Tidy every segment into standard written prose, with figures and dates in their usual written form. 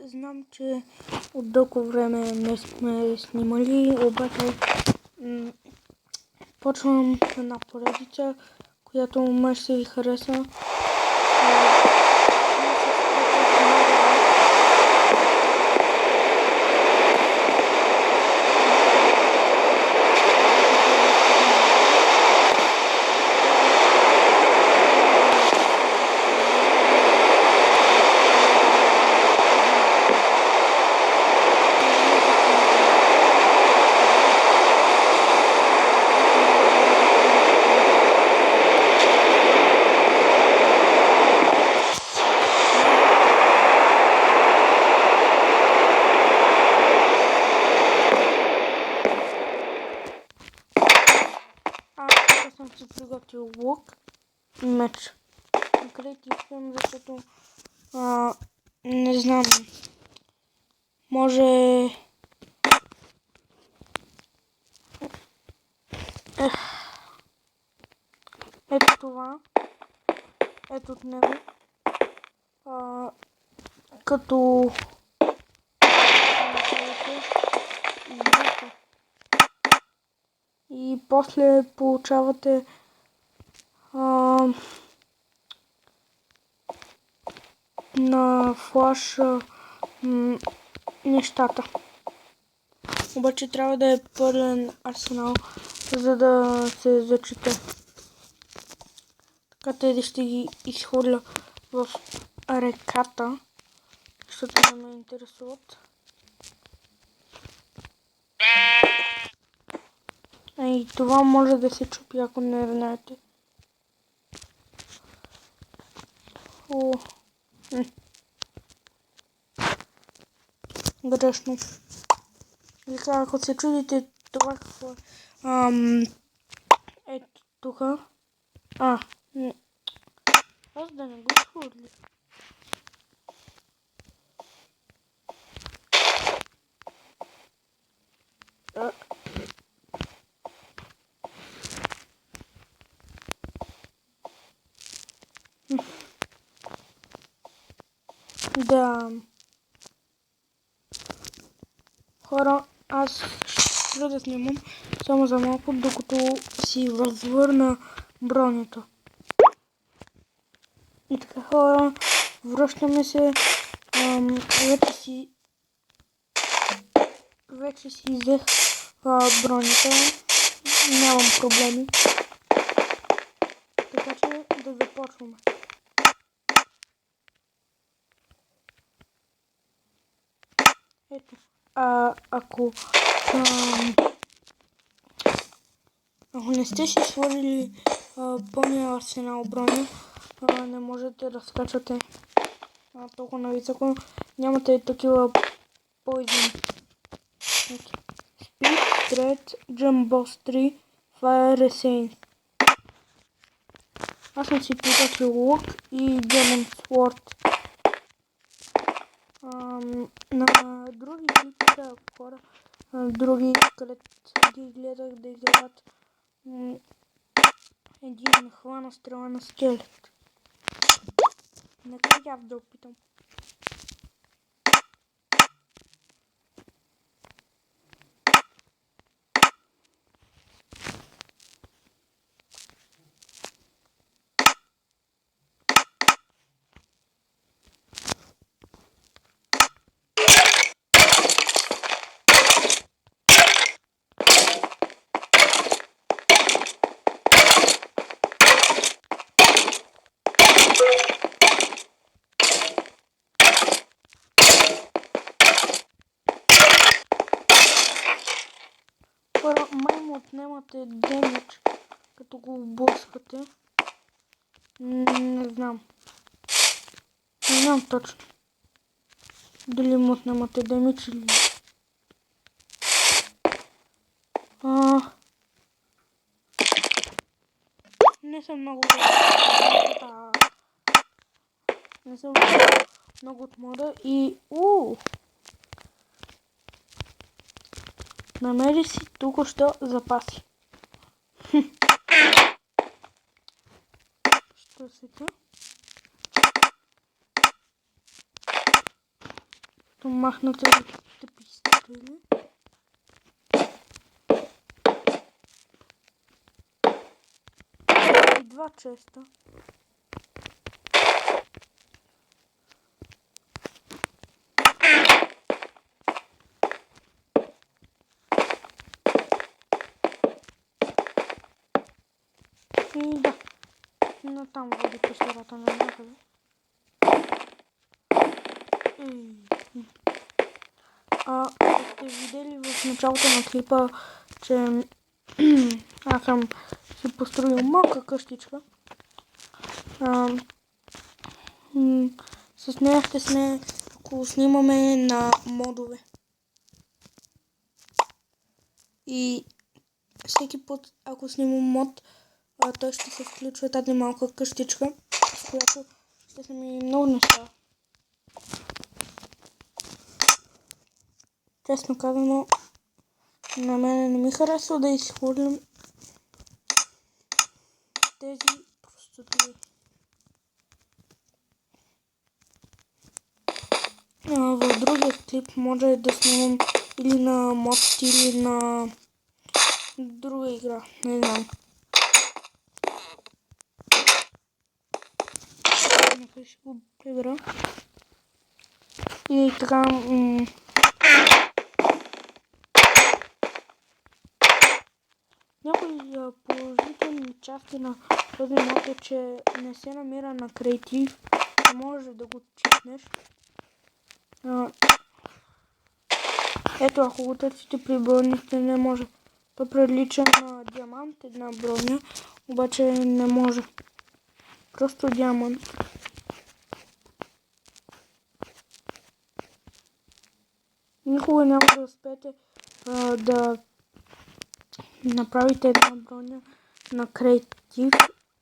знам, че от дълго време не сме снимали, обаче почвам една поредица, която май ще ви хареса. Аз съм си приготвил лук и меч. Къде ти искам, защото не знам. Може ето това. Ето от него. Като и после получавате на флаш нещата. Обаче трябва да е пълен арсенал, за да се зачете. Така тези ще ги изхвърля в реката, защото не ме интересуват. И това може да се чупи, ако не знаете. Грешно. Ако се чудите това какво е. Ето тук. Аз да не го изхвърля. Да. Хора, аз ще да снимам само за малко, докато си възвърна бронята. И така, хора, връщаме се. Вече си взех бронята. Нямам проблеми. Така че да започваме. Ето. Ако не сте си свалили пълния арсенал броня, не можете да скачате толкова нависоко. Нямате такива poison. Speed, Threat, Jump Boss 3, Fire Essence. Аз съм си приготвил лук и Demon Sword. На други клипчета, хора, други, където ги гледах да играят един хвана стрела на скелет. Нека я да опитам. Май му отнемате демидж, като го блъскате. Не знам. Не знам точно. Дали му отнемате демидж или не съм много много от мода и намери си тук що запаси. Що сега? То махнете да пистрели. И 2 честа. И да. Но там води пещерата на някъде. Сте видели в началото на клипа, че аз съм си построил малка къщичка. С нея ще сме, ако снимаме на модове. И всеки път, ако снимам мод, той ще се включва тази малка къщичка, с която ще са ми много неща. Честно казано, на мен не ми харесва да изхвърлям тези простоти. В другия клип може да снимам или на мод, или на друга игра, не знам. Нека ще го прибера. И така... Някои положителни части на този мод е, че не се намира на креатив, не можеш да го чекнеш. Ето, ако го търсите при броните, не може. То прилича на диамант, една броня, обаче не може. Просто диамант. Никога няма да успеете да направите една броня на креатив,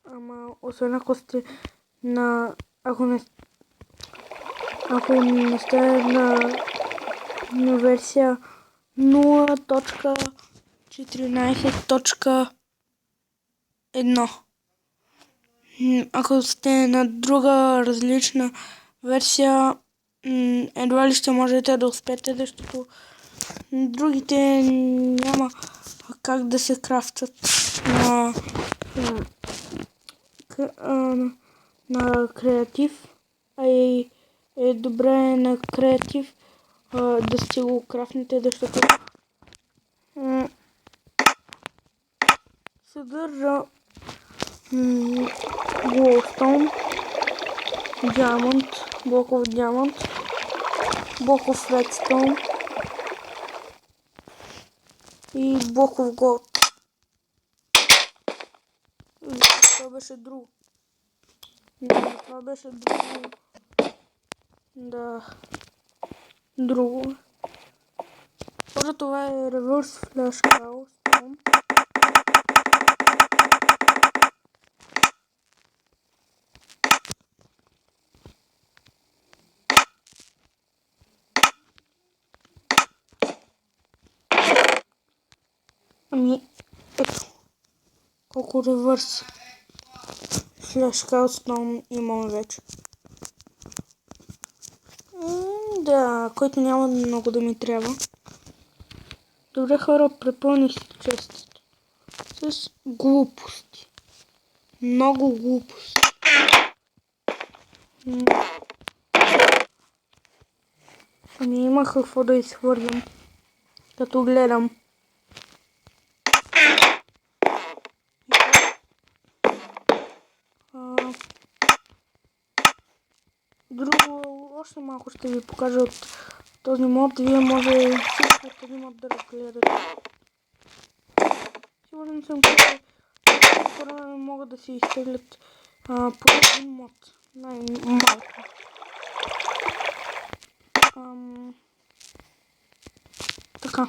ама освен ако сте на... Ако не сте на версия 0.14.1. Ако сте на друга различна версия, едва ли ще можете да успеете, защото другите няма как да се крафтат на креатив. Е добре на креатив да сте го крафнете, защото съдържа glowstone, диамант, блоков диамант, блоков redstone и блоков голд. Това беше друго. Това беше друго. Да. Друго. Може това е reverse flash glowstone. Ами, ето. Колко reverse flash glowstone имам вече. Да, който няма много да ми трябва. Добре хора, препълних честите. С глупости. Много глупости. Ами има какво да изхвърлям, като гледам. Друго, още малко ще ви покажа от този мод. Вие може всичко от този мод да разгледате. Сигурен съм, че хора не могат да си изтеглят по един мод. Най-малко. Така.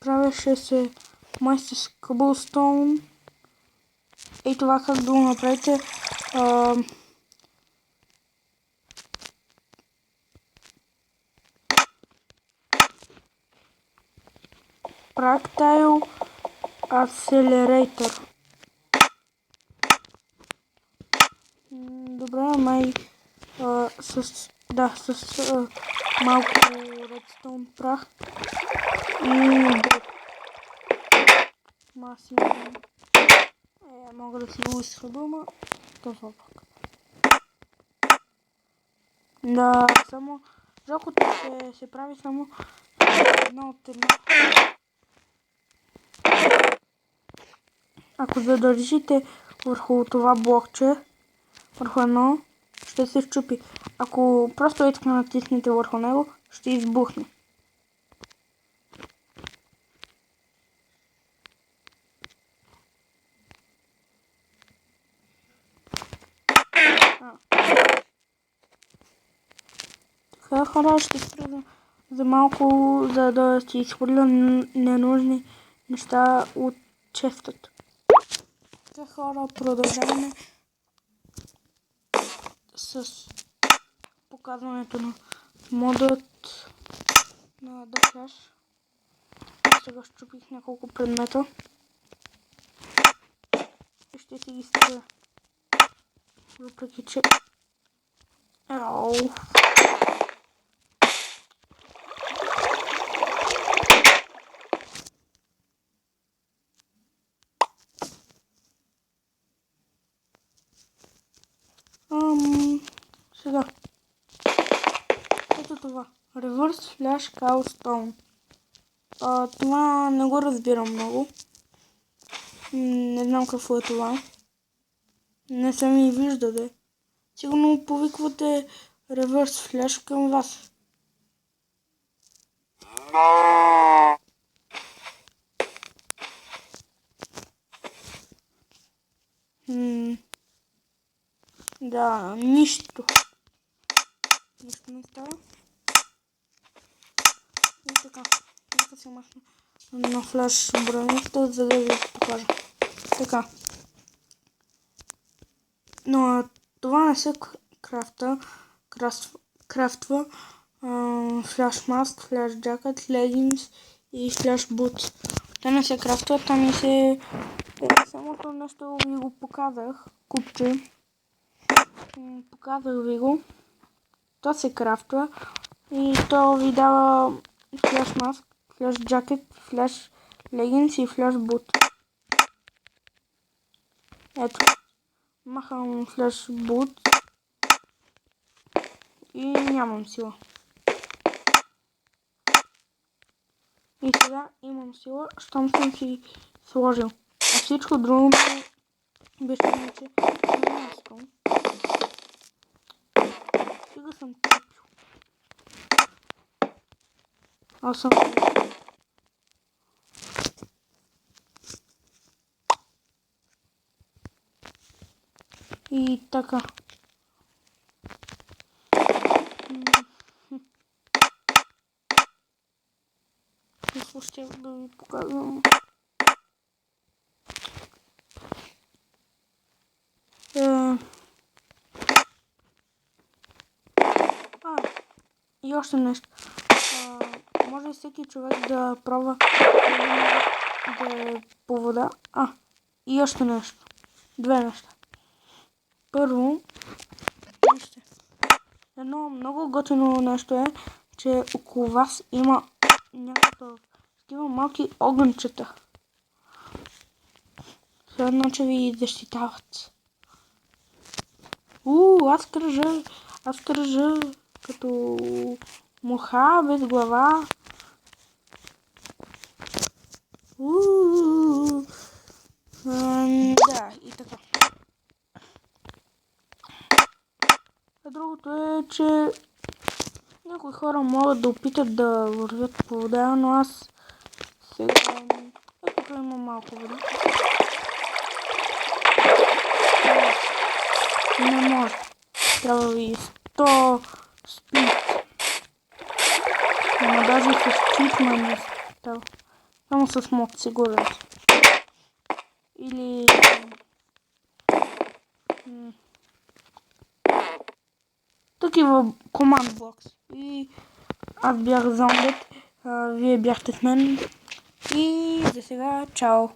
Правеше се майстер с cobblestone. И това как да го направите. Fractile Accelerator. Добре, май с малко редстоун прах и маси. Мога да си го изхъбвам, това пак. Да, само жалкото се прави само едно от едно. Ако задържите върху това блокче, върху едно, ще се счупи. Ако просто и така натиснете върху него, ще избухне. Така, хора, ще спра за малко, за да си изхвърля ненужни неща от честата. Така, хора, продължаваме с показването на модът на The Flash. Сега счупих няколко предмета и ще си ги строя. Въпреки че... Ау! Сега. Ето това. Reverse Flash Cow Stone. Това не го разбирам много. Не знам какво е това. Не съм и виждал, де. Сигурно повиквате Reverse Flash към вас. Да, нищо. Нищо не става. И така. Нека се махна на флаш броницата, за да ви покажа. Така. Но това не се крафтва. Флаш маск, флаш джакет, легинс и флаш бут. Те не се крафтват, ами се... Самото нещо ви го показах. Купче. Показах ви го. То се крафтва и то ви дава флаш маск, флаш джакет, флаш легинс и флаш бут. Ето. Махам флаш бут и нямам сила. И сега имам сила, щом съм си сложил. А всичко друго беше иначе не искам. Сега съм купил. Аз съм... И така. Какво ще да ви показвам? И още нещо. Може всеки човек да пробва да е по вода. И още нещо. Две неща. Първо, вижте. Едно много готино нещо е, че около вас има някакъв такива малки огънчета. Все едно, че ви защитават. Аз кръжа като муха без глава. Да, и така. А другото е, че някои хора могат да опитат да вървят по вода, но аз сега... Тук има малко вода. Не може. Трябва ви 100 спит. Ама даже с чит не става. Само с мод, сигурен. Или... Такива команд блокс. И аз бях зомбит, вие бяхте с мен. И за сега, чао!